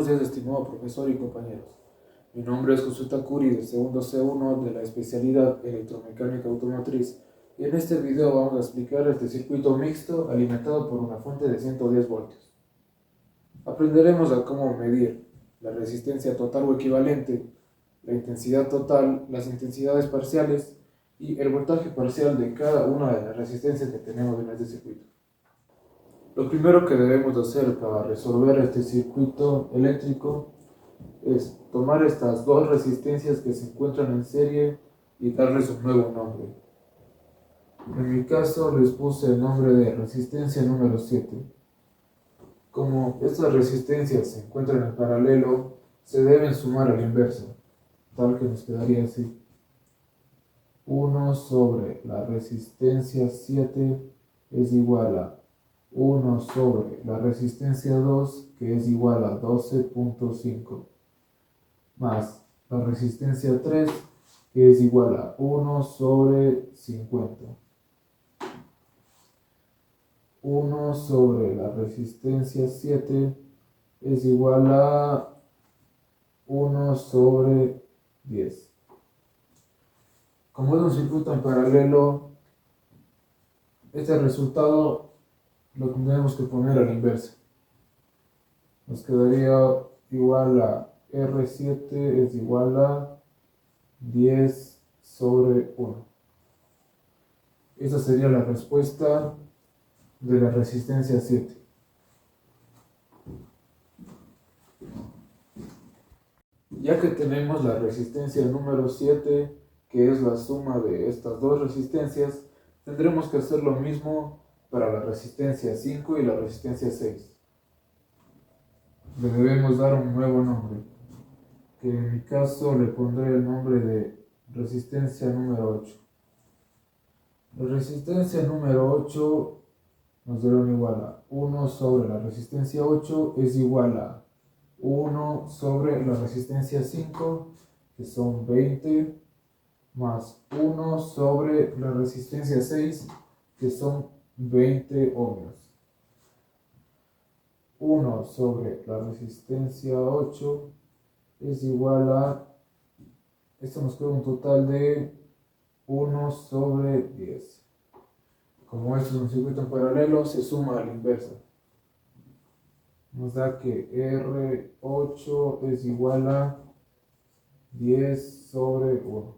Buenos días, estimado profesor y compañeros. Mi nombre es Josué Takuri, del segundo C1 de la especialidad Electromecánica Automotriz, y en este video vamos a explicar este circuito mixto alimentado por una fuente de 110 voltios. Aprenderemos a cómo medir la resistencia total o equivalente, la intensidad total, las intensidades parciales y el voltaje parcial de cada una de las resistencias que tenemos en este circuito. Lo primero que debemos hacer para resolver este circuito eléctrico es tomar estas dos resistencias que se encuentran en serie y darles un nuevo nombre. En mi caso les puse el nombre de resistencia número 7. Como estas resistencias se encuentran en paralelo, se deben sumar a la inversa, tal que nos quedaría así. 1 sobre la resistencia 7 es igual a 1 sobre la resistencia 2, que es igual a 12.5, más la resistencia 3, que es igual a 1 sobre 50. 1 sobre la resistencia 7 es igual a 1 sobre 10. Como es un circuito en paralelo, este resultado lo tendremos que poner a la inversa. Nos quedaría igual a R7 es igual a 10 sobre 1. Esa sería la respuesta de la resistencia 7. Ya que tenemos la resistencia número 7, que es la suma de estas dos resistencias, tendremos que hacer lo mismo para la resistencia 5 y la resistencia 6. Le debemos dar un nuevo nombre, que en mi caso le pondré el nombre de resistencia número 8. La resistencia número 8 nos dará igual a 1 sobre la resistencia 8 es igual a 1 sobre la resistencia 5, que son 20, más 1 sobre la resistencia 6, que son 20 ohmios. 1 sobre la resistencia 8 es igual a, esto nos queda un total de 1 sobre 10. Como esto es un circuito en paralelo, se suma a la inversa. Nos da que R8 es igual a 10 sobre 1.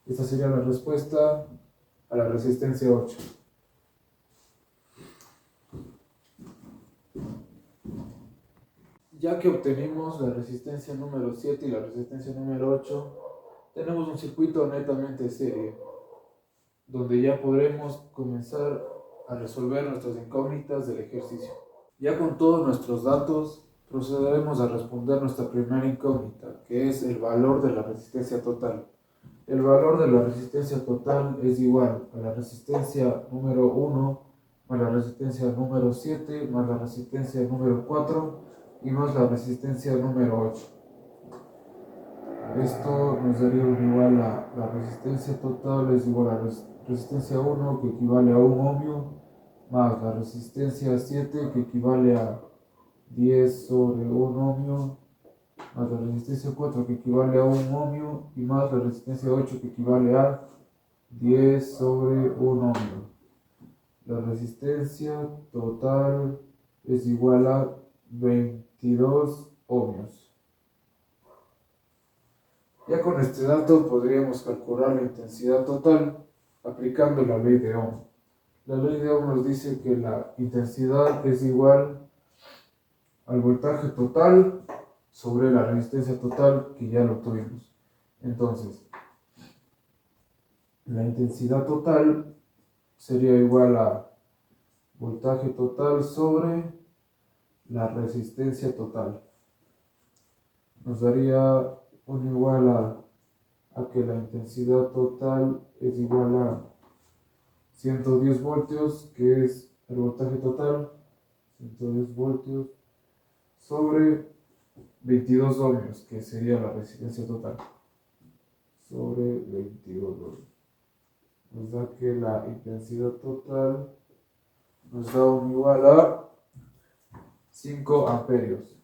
Esta sería la respuesta a la resistencia 8. Ya que obtenimos la resistencia número 7 y la resistencia número 8, tenemos un circuito netamente serio, donde ya podremos comenzar a resolver nuestras incógnitas del ejercicio. Ya con todos nuestros datos, procederemos a responder nuestra primera incógnita, que es el valor de la resistencia total. El valor de la resistencia total es igual a la resistencia número 1 más la resistencia número 7 más la resistencia número 4 y más la resistencia número 8. Esto nos daría igual a la resistencia total es igual a la resistencia 1, que equivale a 1 ohmio, más la resistencia 7, que equivale a 10 sobre 1 ohmio, más la resistencia 4, que equivale a 1 ohmio, y más la resistencia 8, que equivale a 10 sobre 1 ohmio. La resistencia total es igual a 22 ohmios. Ya con este dato podríamos calcular la intensidad total aplicando la ley de Ohm. La ley de Ohm nos dice que la intensidad es igual al voltaje total sobre la resistencia total, que ya lo tuvimos. Entonces, la intensidad total sería igual a voltaje total sobre la resistencia total. Nos daría un igual a que la intensidad total es igual a 110 voltios, que es el voltaje total, 110 voltios sobre 22 ohmios, que sería la resistencia total, sobre 22 ohmios. Nos da que la intensidad total nos da un igual a 5 amperios.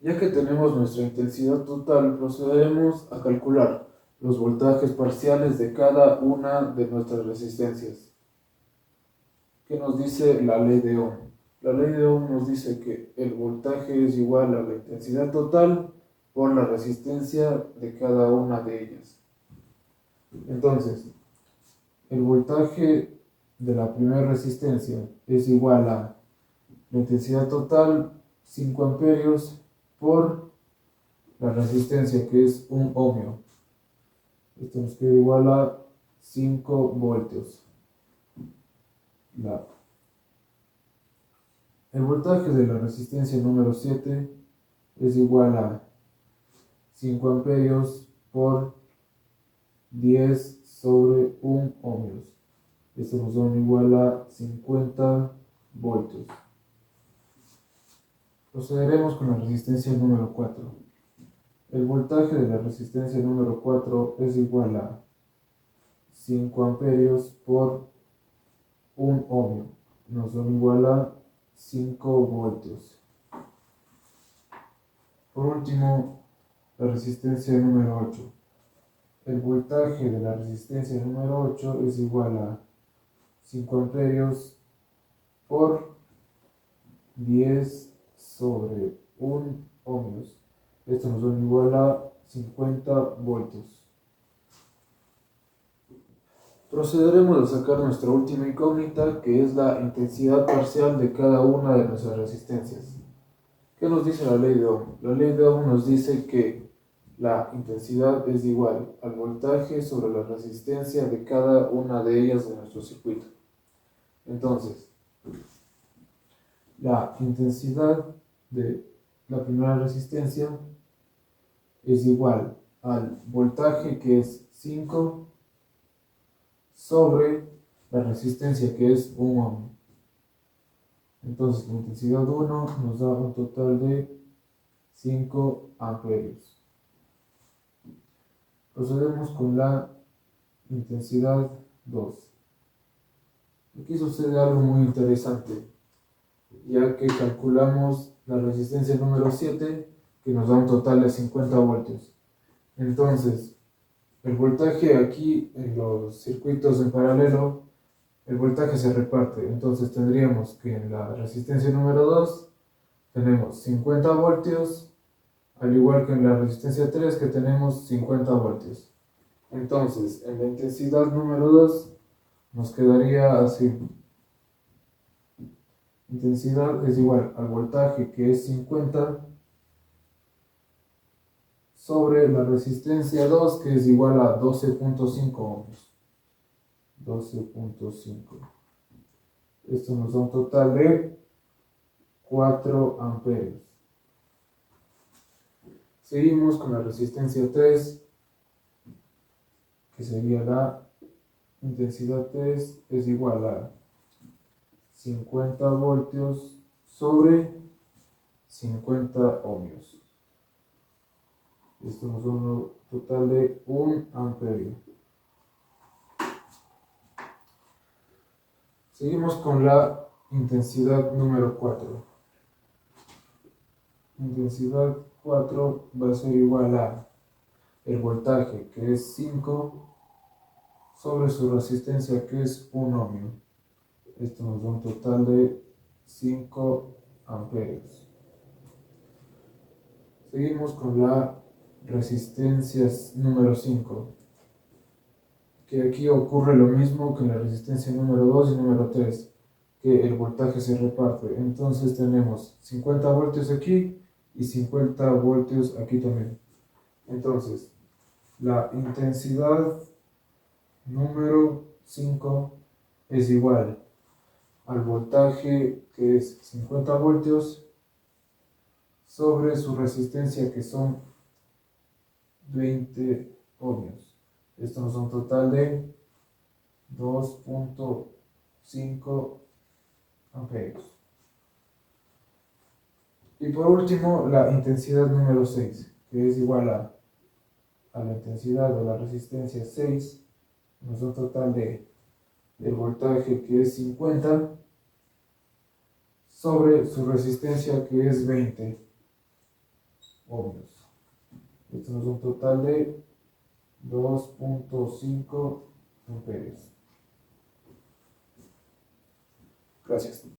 Ya que tenemos nuestra intensidad total, procederemos a calcular los voltajes parciales de cada una de nuestras resistencias. ¿Qué nos dice la ley de Ohm? La ley de Ohm nos dice que el voltaje es igual a la intensidad total por la resistencia de cada una de ellas. Entonces, el voltaje de la primera resistencia es igual a la intensidad total, 5 amperios, por la resistencia, que es 1 ohmio. Esto nos queda igual a 5 voltios. El voltaje de la resistencia número 7 es igual a 5 amperios por 10 sobre 1 ohmios. Esto nos da igual a 50 voltios. Procederemos con la resistencia número 4. El voltaje de la resistencia número 4 es igual a 5 amperios por 1 ohmio. Nos da igual a 5 voltios. Por último, la resistencia número 8. El voltaje de la resistencia número 8 es igual a 5 amperios por 10 sobre 1 ohmios. Esto nos da igual a 50 voltios. Procederemos a sacar nuestra última incógnita, que es la intensidad parcial de cada una de nuestras resistencias. ¿Qué nos dice la ley de Ohm? La ley de Ohm nos dice que la intensidad es igual al voltaje sobre la resistencia de cada una de ellas de nuestro circuito. Entonces, la intensidad de la primera resistencia es igual al voltaje, que es 5, sobre la resistencia, que es 1 ohm. Entonces, la intensidad 1 nos da un total de 5 amperios. Procedemos con la intensidad 2. Aquí sucede algo muy interesante, ya que calculamos la resistencia número 7, que nos da un total de 50 voltios. Entonces, el voltaje aquí en los circuitos en paralelo, el voltaje se reparte. Entonces tendríamos que en la resistencia número 2 tenemos 50 voltios, al igual que en la resistencia 3, que tenemos 50 voltios. Entonces, en la intensidad número 2 nos quedaría así. Intensidad es igual al voltaje, que es 50, sobre la resistencia 2, que es igual a 12.5 ohms. 12.5. Esto nos da un total de 4 amperios. Seguimos con la resistencia 3, que sería la intensidad 3 es igual a 50 voltios sobre 50 ohmios. Esto nos da un total de 1 amperio. Seguimos con la intensidad número 4. Intensidad 4 va a ser igual a el voltaje, que es 5, sobre su resistencia, que es 1 ohmio. Esto nos da un total de 5 amperios. Seguimos con la resistencia número 5, que aquí ocurre lo mismo que en la resistencia número 2 y número 3, que el voltaje se reparte. Entonces tenemos 50 voltios aquí y 50 voltios aquí también. Entonces, la intensidad número 5 es igual al voltaje, que es 50 voltios, sobre su resistencia, que son 20 ohmios. Esto nos da un total de 2.5 amperios. Y por último, la intensidad número 6, que es igual a la intensidad de la resistencia 6, nos da un total de el voltaje, que es 50, sobre su resistencia, que es 20. ohmios. Esto nos da un total de 2.5 amperios. Gracias.